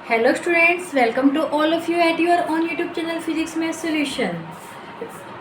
Hello students, welcome to all of you at your own YouTube channel Physics Math Solution.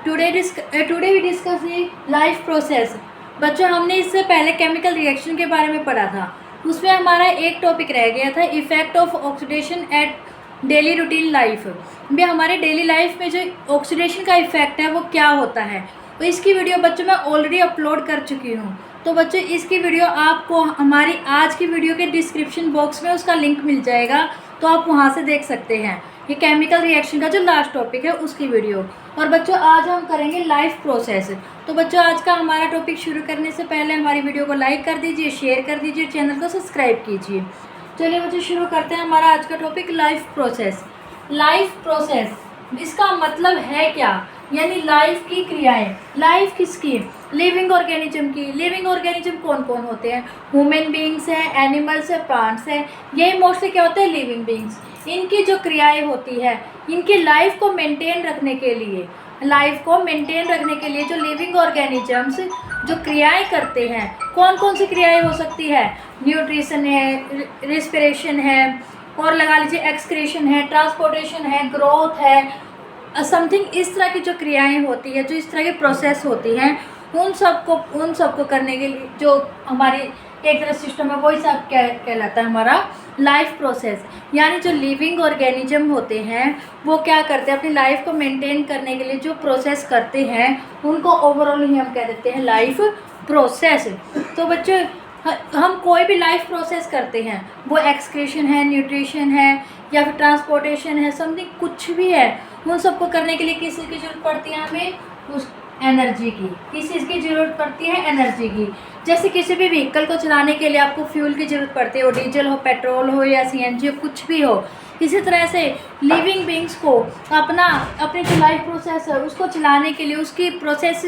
Today we discuss the life process. बच्चों हमने इससे पहले chemical reaction के बारे में पढ़ा था. उसमें हमारा एक टॉपिक रह गया था effect of oxidation at daily routine life. भी हमारे डेली लाइफ में जो ऑक्सीडेशन का इफेक्ट है वो क्या होता है, तो इसकी वीडियो बच्चों मैं ऑलरेडी अपलोड कर चुकी हूँ. तो बच्चों इसकी वीडियो आपको हमारी आज की वीडियो के डिस्क्रिप्शन बॉक्स में उसका लिंक मिल जाएगा, तो आप वहाँ से देख सकते हैं. ये केमिकल रिएक्शन का जो लास्ट टॉपिक है उसकी वीडियो. और बच्चों आज हम करेंगे लाइफ प्रोसेस. तो बच्चों आज का हमारा टॉपिक शुरू करने से पहले हमारी वीडियो को लाइक कर दीजिए, शेयर कर दीजिए, चैनल को सब्सक्राइब कीजिए. चलिए बच्चों शुरू करते हैं हमारा आज का topic life process. Life process इसका मतलब है क्या, यानी लाइफ की क्रियाएं. लाइफ किसकी? लिविंग ऑर्गेनिज्म की. लिविंग ऑर्गेनिज्म कौन कौन होते हैं? ह्यूमन बींग्स हैं, एनिमल्स है, प्लांट्स हैं. ये मोस्टली क्या होते हैं? Living beings. इनकी जो क्रियाएं होती है, इनकी लाइफ को मेंटेन रखने के लिए, जो लिविंग ऑर्गेनिजम्स जो क्रियाएं करते हैं, कौन कौन सी क्रियाएं हो सकती है? न्यूट्रिशन है, रिस्पिरेशन है, और लगा लीजिए एक्सक्रीशन है, ट्रांसपोर्टेशन है, ग्रोथ है, समथिंग. इस तरह की जो क्रियाएं होती है, जो इस तरह की प्रोसेस होती हैं, उन सबको करने के लिए जो हमारी एक तरह सिस्टम है, वही सब क्या कहलाता है? हमारा लाइफ प्रोसेस. यानी जो लिविंग ऑर्गेनिज्म होते हैं वो क्या करते हैं? अपनी लाइफ को मेंटेन करने के लिए जो प्रोसेस करते हैं उनको ओवरऑल ही हम कह देते हैं लाइफ प्रोसेस. तो बच्चों हम कोई भी लाइफ प्रोसेस करते हैं, वो एक्सक्रीशन है, न्यूट्रिशन है, या फिर ट्रांसपोर्टेशन है, समथिंग कुछ भी है, उन सबको करने के लिए किस चीज़ की ज़रूरत पड़ती है? हमें उस एनर्जी की. किस चीज़ की ज़रूरत पड़ती है? एनर्जी की. जैसे किसी भी व्हीकल को चलाने के लिए आपको फ्यूल की ज़रूरत पड़ती है, वो डीजल हो, पेट्रोल हो, या सीएनजी हो, कुछ भी हो. इसी तरह से लिविंग बींग्स को अपनी जो लाइफ प्रोसेस है उसको चलाने के लिए, उसकी प्रोसेस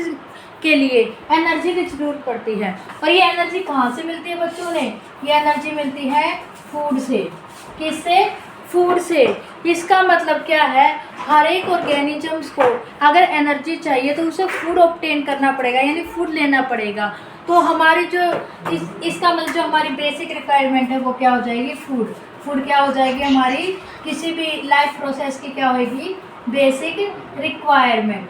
के लिए एनर्जी की ज़रूरत पड़ती है. और ये एनर्जी कहाँ से मिलती है बच्चों ने? ये एनर्जी मिलती है फूड से. किससे? फूड से. इसका मतलब क्या है? हर एक ऑर्गेनिजम्स को अगर एनर्जी चाहिए तो उसे फूड ऑब्टेन करना पड़ेगा, यानी फूड लेना पड़ेगा. तो हमारी जो इसका मतलब जो हमारी बेसिक रिक्वायरमेंट है वो क्या हो जाएगी? फूड. फूड क्या हो जाएगी? हमारी किसी भी लाइफ प्रोसेस की क्या होगी? Basic requirement.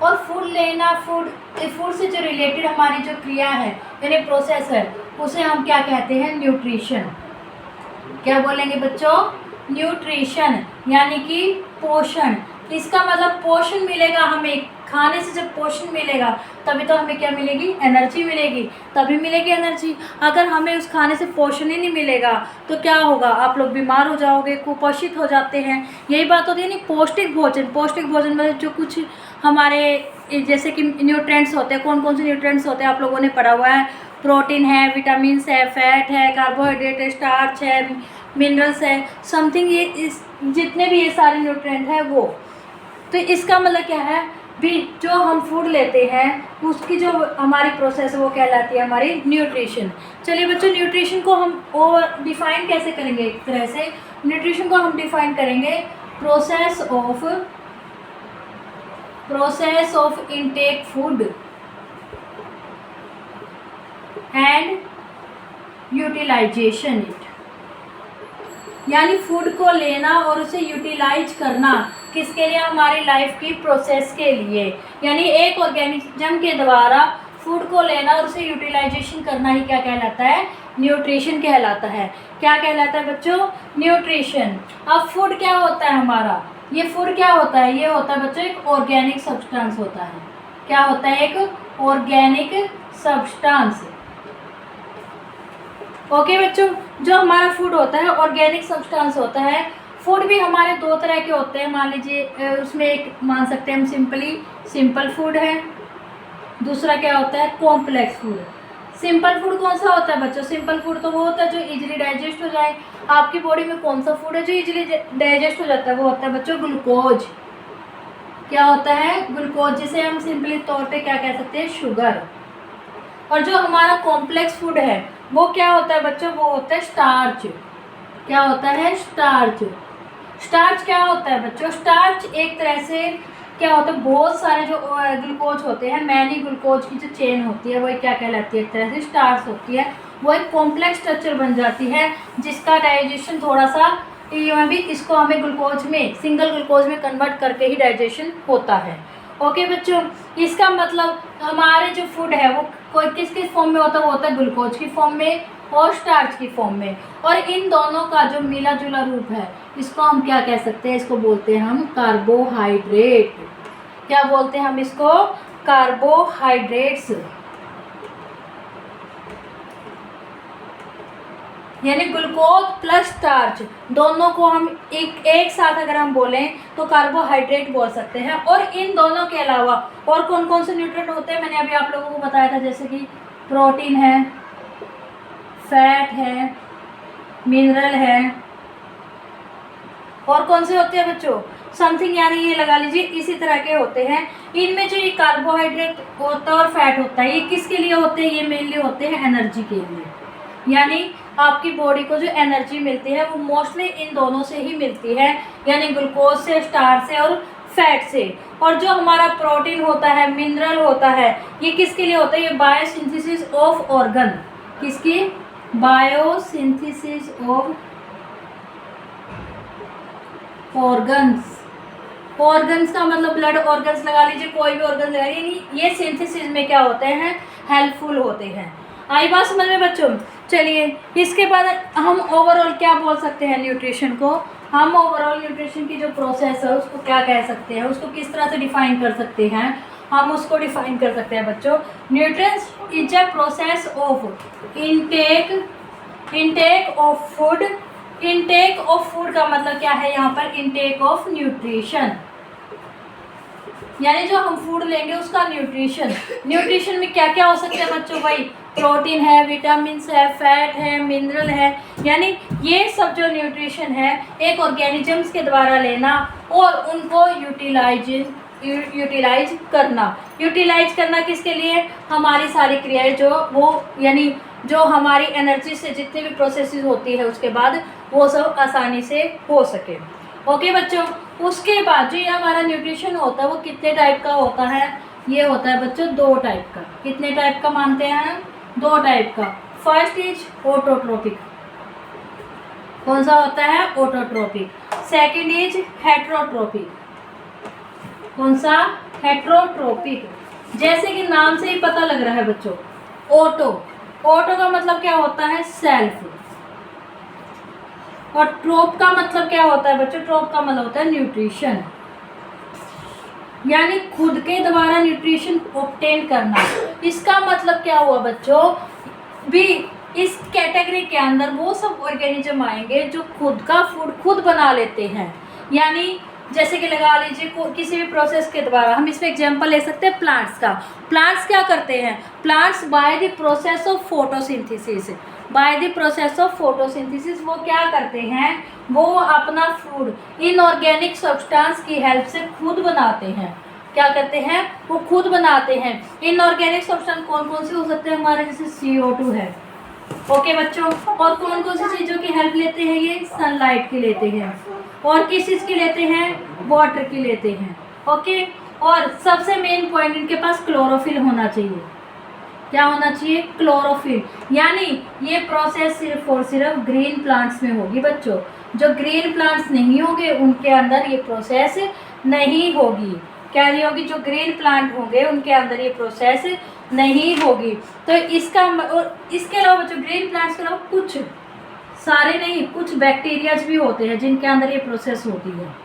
और फूड लेना, फूड से जो रिलेटेड हमारी जो क्रिया है यानी प्रोसेस है, उसे हम क्या कहते हैं? न्यूट्रिशन. क्या बोलेंगे बच्चों? न्यूट्रिशन यानी कि पोषण. इसका मतलब पोषण मिलेगा हमें. खाने से जब पोषण मिलेगा तभी तो हमें क्या मिलेगी? एनर्जी मिलेगी. तभी मिलेगी एनर्जी. अगर हमें उस खाने से पोषण ही नहीं मिलेगा तो क्या होगा? आप लोग बीमार हो जाओगे, कुपोषित हो जाते हैं. यही बात होती है नहीं. पौष्टिक भोजन में जो कुछ हमारे जैसे कि न्यूट्रिएंट्स होते हैं, कौन कौन से न्यूट्रिएंट्स होते हैं आप लोगों ने पढ़ा हुआ है. प्रोटीन है, विटामिन्स है, फैट है, कार्बोहाइड्रेट है, स्टार्च है, मिनरल्स है, समथिंग. ये जितने भी ये सारे न्यूट्रिएंट है वो. तो इसका मतलब क्या है? भी जो हम फूड लेते हैं उसकी जो हमारी प्रोसेस है वो कहलाती है हमारी न्यूट्रिशन. चलिए बच्चों न्यूट्रिशन को हम और डिफाइन कैसे करेंगे? एक तरह से न्यूट्रिशन को हम डिफाइन करेंगे process of intake food and utilization it. यानी फूड को लेना और उसे यूटिलाइज करना किसके लिए? हमारी लाइफ की प्रोसेस के लिए. यानी एक ऑर्गेनिज्म के द्वारा फूड को लेना और उसे यूटिलाइजेशन करना ही क्या कहलाता है? न्यूट्रिशन कहलाता है. क्या कहलाता है बच्चों? न्यूट्रिशन. अब फूड क्या होता है हमारा? ये फूड क्या होता है? ये होता है बच्चों एक ऑर्गेनिक सब्सटेंस होता है. क्या होता है? एक ऑर्गेनिक सब्सटेंस. ओके बच्चों, जो हमारा फूड होता है ऑर्गेनिक सब्सटेंस होता है. फूड भी हमारे दो तरह के होते हैं. मान लीजिए उसमें एक मान सकते हैं हम सिंपल फूड है. दूसरा क्या होता है? Complex food. सिंपल फूड कौन सा होता है बच्चों? सिंपल फूड तो वो होता है जो इजीली डाइजेस्ट हो जाए. आपकी बॉडी में कौन सा फूड है जो इजीली डाइजेस्ट हो जाता है? वो होता है बच्चों ग्लूकोज. क्या होता है? ग्लूकोज, जिसे हम सिंपली तौर पे क्या कह सकते हैं? शुगर. और जो हमारा कॉम्प्लेक्स फूड है वो क्या होता है बच्चों? वो होता है स्टार्च. क्या होता है? स्टार्च. स्टार्च क्या होता है बच्चों? स्टार्च एक तरह से क्या होता है? बहुत सारे जो ग्लूकोज होते हैं, मैनी ग्लूकोज की जो चेन होती है वो क्या कहलाती है? एक तरह से स्टार्च होती है. वो एक कॉम्प्लेक्स स्ट्रक्चर बन जाती है जिसका डाइजेशन थोड़ा सा में भी इसको हमें ग्लूकोज में, सिंगल ग्लूकोज में कन्वर्ट करके ही डाइजेशन होता है। ओके बच्चों, इसका मतलब हमारे जो फूड है वो कोई किस किस फॉर्म में होता है, वो होता है ग्लूकोज की फॉर्म में और स्टार्च की फॉर्म में। और इन दोनों का जो मिला जुला रूप है इसको हम क्या कह सकते हैं, इसको बोलते हैं हम कार्बोहाइड्रेट। क्या बोलते हैं हम इसको, कार्बोहाइड्रेट्स। यानी ग्लूकोज प्लस स्टार्च दोनों को हम एक साथ अगर हम बोलें तो कार्बोहाइड्रेट बोल सकते हैं। और इन दोनों के अलावा और कौन कौन से न्यूट्रिएंट होते हैं मैंने अभी आप लोगों को बताया था, जैसे कि प्रोटीन है, फैट है, मिनरल है, और कौन से होते हैं बच्चों, समथिंग, यानी ये लगा लीजिए इसी तरह के होते हैं। इनमें जो ये कार्बोहाइड्रेट होता है और फैट होता है, ये किसके लिए होते हैं, ये मेनली होते हैं एनर्जी के लिए। यानी आपकी बॉडी को जो एनर्जी मिलती है वो मोस्टली इन दोनों से ही मिलती है, यानी ग्लूकोज से, स्टार्च से और फैट से। और जो हमारा प्रोटीन होता है, मिनरल होता है, ये किसके लिए होता है, ये बायोसिंथेसिस ऑफ ऑर्गन। किसकी, बायोसिंथेसिस ऑफ ऑर्गन्स। ऑर्गन्स का मतलब ब्लड ऑर्गन्स लगा लीजिए, कोई भी ऑर्गन लगा लीजिए, ये सिंथेसिस में क्या होते हैं, हेल्पफुल होते हैं। आई बात समझ में बच्चों। चलिए इसके बाद हम ओवरऑल क्या बोल सकते हैं न्यूट्रिशन को, हम ओवरऑल न्यूट्रिशन की जो प्रोसेस है उसको क्या कह सकते हैं, उसको किस तरह से डिफाइन कर सकते हैं, हम उसको डिफाइन कर सकते हैं बच्चों। Nutrients is a process of intake of food. Intake of food का मतलब क्या है यहाँ पर, इनटेक ऑफ न्यूट्रिशन, यानी जो हम फूड लेंगे उसका न्यूट्रिशन। न्यूट्रिशन में क्या क्या हो सकते हैं बच्चों, भाई प्रोटीन है, विटामिन है, फैट है, मिनरल है, यानी ये सब जो न्यूट्रिशन है एक ऑर्गेनिजम्स के द्वारा लेना और उनको यूटिलाइज करना किसके लिए, हमारी सारी क्रियाएं जो वो, यानी जो हमारी एनर्जी से जितनी भी प्रोसेसेस होती है उसके बाद वो सब आसानी से हो सके। ओके बच्चों, उसके बाद जो ये हमारा न्यूट्रिशन होता है वो कितने टाइप का होता है, ये होता है बच्चों 2 टाइप का। कितने टाइप का मानते हैं, 2 टाइप का। First is autotrophic. कौन सा होता है, ऑटोट्रोपिक। Second is heterotrophic. कौन सा, हेट्रोट्रोपिक। जैसे कि नाम से ही पता लग रहा है बच्चों, ऑटो का मतलब क्या होता है, सेल्फ। और ट्रोप का मतलब क्या होता है बच्चों, ट्रोप का मतलब होता है न्यूट्रिशन, यानी खुद के द्वारा न्यूट्रिशन ऑब्टेन करना। इसका मतलब क्या हुआ बच्चों, भी इस कैटेगरी के अंदर वो सब ऑर्गेनिज्म आएंगे जो खुद का फूड खुद बना लेते हैं। यानी जैसे कि लगा लीजिए किसी भी प्रोसेस के द्वारा, हम इसमें एग्जांपल ले सकते हैं प्लांट्स का। प्लांट्स क्या करते हैं, plants by the process of photosynthesis, वो क्या करते हैं, वो अपना फूड इनऑर्गेनिक सब्सटेंस की हेल्प से खुद बनाते हैं। क्या करते हैं, वो खुद बनाते हैं। इनऑर्गेनिक सब्सटेंस कौन कौन से हो सकते हैं हमारे, जैसे CO2 है। ओके बच्चों, और कौन कौन सी चीज़ों की हेल्प लेते हैं, ये सनलाइट की लेते हैं, और किस चीज़ की लेते हैं, वाटर की लेते हैं। ओके, और सबसे मेन पॉइंट इनके पास क्लोरोफिल होना चाहिए। क्या होना चाहिए, क्लोरोफिल। यानी ये प्रोसेस सिर्फ और सिर्फ ग्रीन प्लांट्स में होगी बच्चों। जो ग्रीन प्लांट्स नहीं होंगे उनके अंदर ये प्रोसेस नहीं होगी। क्या नहीं होगी, जो ग्रीन प्लांट होंगे उनके अंदर ये प्रोसेस नहीं होगी। तो इसके अलावा जो ग्रीन प्लांट्स के अलावा कुछ, सारे नहीं, कुछ बैक्टीरियाज भी होते हैं जिनके अंदर ये प्रोसेस होती है।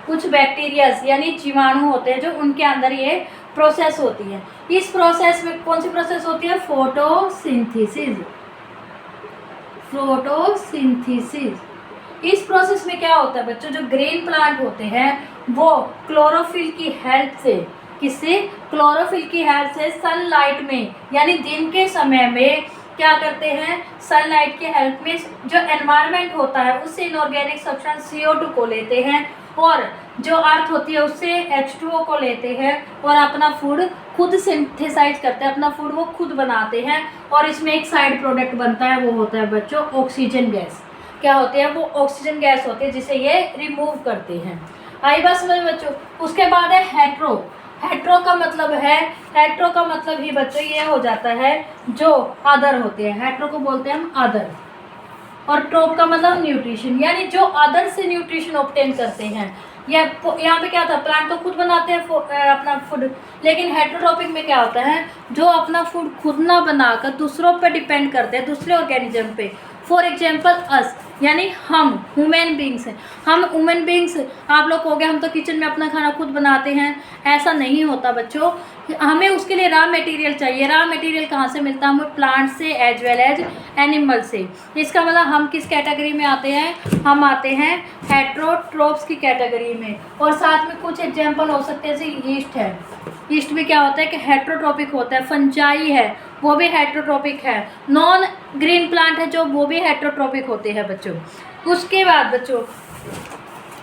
कुछ बैक्टीरियाज यानी जीवाणु होते हैं जो उनके अंदर ये प्रोसेस होती है। इस प्रोसेस में कौन सी प्रोसेस होती है, फोटोसिंथेसिस। इस प्रोसेस में क्या होता है बच्चों, जो ग्रीन प्लांट होते हैं वो क्लोरोफिल की हेल्प से, किससे, क्लोरोफिल की हेल्प से सनलाइट में, यानी दिन के समय में क्या करते हैं, सनलाइट की हेल्प में जो एनवायरनमेंट होता है उससे इनऑर्गेनिक सब्सटेंस CO2 को लेते हैं, और जो अर्थ होती है उससे H2O को लेते हैं और अपना फूड खुद सिंथेसाइज करते हैं, अपना फूड वो खुद बनाते हैं। और इसमें एक साइड प्रोडक्ट बनता है, वो होता है बच्चों ऑक्सीजन गैस। क्या होती है, वो ऑक्सीजन गैस होती है जिसे ये रिमूव करते हैं। आई बात समझ बच्चों। उसके बाद है हेट्रो का मतलब ही बच्चों ये हो जाता है जो अदर होते हैं। हेट्रो को बोलते हैं हम अदर। और ट्रोप का मतलब न्यूट्रिशन, यानी जो अदर से न्यूट्रिशन ऑब्टेन करते हैं। या यहाँ पे क्या था, प्लांट तो खुद बनाते हैं अपना फूड, लेकिन हेटेरोट्रॉपिक में क्या होता है, जो अपना फूड खुद ना बनाकर दूसरों पे डिपेंड करते हैं, दूसरे ऑर्गेनिज्म पे। फॉर एग्जाम्पल अस, यानी हम ह्यूमन बींग्स हैं। हम ह्यूमन बींग्स, आप लोग हो गए हम तो किचन में अपना खाना खुद बनाते हैं, ऐसा नहीं होता बच्चों। हमें उसके लिए रॉ मटेरियल चाहिए। रॉ मटेरियल कहाँ से मिलता है, हमें प्लांट से एज वेल एज एनिमल से। इसका मतलब हम किस कैटेगरी में आते हैं, हम आते हैं हेटेरोट्रोप्स की कैटेगरी में। और साथ में कुछ एग्जाम्पल हो सकते हैं, जैसे ईस्ट है। ईस्ट भी क्या होता है कि हेटेरोट्रॉपिक होता है। फंजाई है, वो भी हेटेरोट्रॉपिक है। नॉन ग्रीन प्लांट है जो, वो भी हेटेरोट्रॉपिक होते हैं बच्चों। उसके बाद बच्चों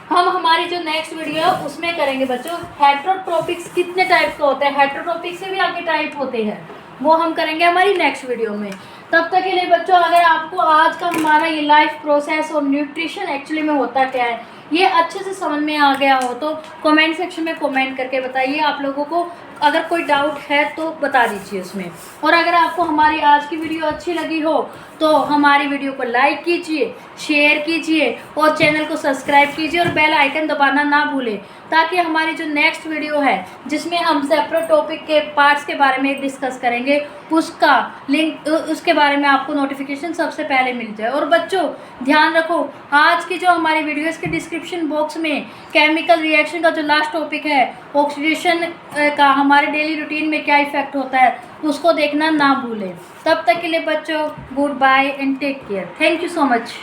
हम हमारी जो नेक्स्ट वीडियो है उसमें करेंगे बच्चों हेटेरोट्रॉपिक्स कितने टाइप के होते हैं, हेटेरोट्रॉपिक से भी आगे टाइप होते हैं, वो हम करेंगे हमारी नेक्स्ट वीडियो में। तब तक के लिए बच्चों, अगर आपको आज का हमारा ये लाइफ प्रोसेस और न्यूट्रिशन एक्चुअली में होता क्या है ये अच्छे से समझ में आ गया हो तो कमेंट सेक्शन में कमेंट करके बताइए। आप लोगों को अगर कोई डाउट है तो बता दीजिए उसमें। और अगर आपको हमारी आज की वीडियो अच्छी लगी हो तो हमारी वीडियो को लाइक कीजिए, शेयर कीजिए और चैनल को सब्सक्राइब कीजिए और बेल आइकन दबाना ना भूलें, ताकि हमारी जो नेक्स्ट वीडियो है जिसमें हम सेपरेट टॉपिक के पार्ट्स के बारे में डिस्कस करेंगे, उसका लिंक, उसके बारे में आपको नोटिफिकेशन सबसे पहले मिल जाए। और बच्चों ध्यान रखो, आज की जो हमारी वीडियो है इसके डिस्क्रिप्शन बॉक्स में केमिकल रिएक्शन का जो लास्ट टॉपिक है, ऑक्सीडेशन का हमारे डेली रूटीन में क्या इफेक्ट होता है, उसको देखना ना भूलें। तब तक के लिए बच्चों goodbye and take care. Thank you so much.